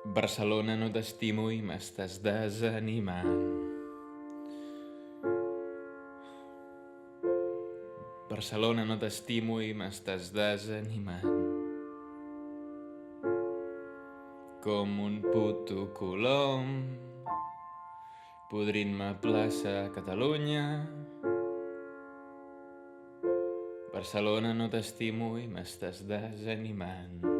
Barcelona, no t'estimo i m'estàs desanimant. Barcelona, no t'estimo i m'estàs desanimant. Com un puto colom, podrint-me plaça a Catalunya. Barcelona, no t'estimo i m'estàs desanimant.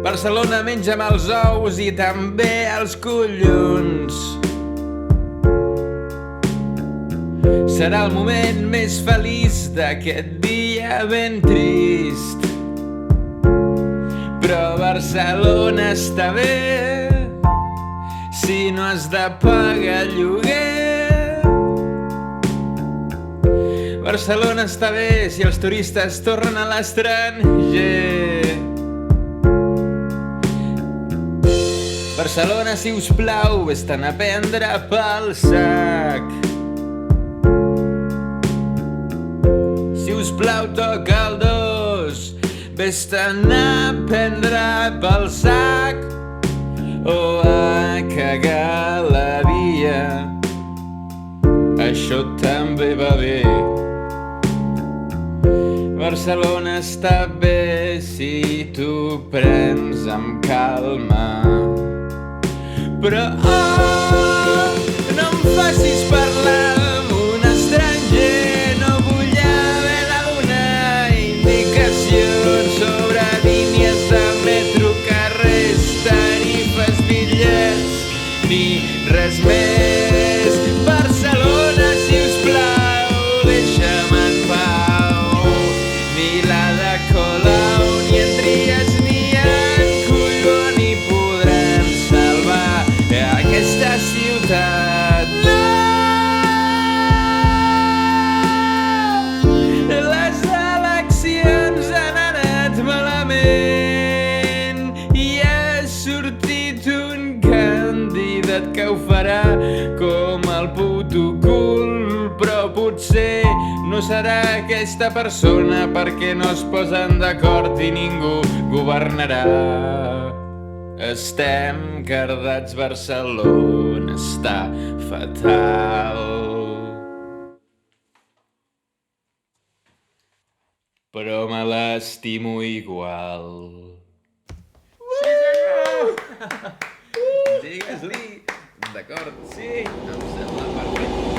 Barcelona, menja'm els ous i també els collons. Serà el moment més feliç d'aquest dia ben trist. Però Barcelona està bé si no has de pagar lloguer. Barcelona està bé si els turistes tornen a l'estranger. Barcelona, si us plau, vés-te'n a prendre pel sac. Si us plau, toca el dos, vés-te'n a prendre pel sac. O a cagar la via, això també va bé. Barcelona està bé si t'ho prens amb calma. Però no em facis parlar amb un estranger. No vull haver de donar indicacions sobre línies de metro, carrers, tarifes, bitllets, ni res més. Barcelona, si us plau, deixa'm en pau. Ni la de Colau, ni en Trias, ni en Collboni ni podran salvar aquesta ciutat. Les eleccions han anat malament i ha sortit un candidat que ho farà com el puto cul. Però potser no serà aquesta persona perquè no es posen d'acord i ningú governarà. Estem cardats, Barcelona està fatal. Però me l'estimo igual. Sí, senyor! Digues-li. D'acord, sí, em sembla perfecte.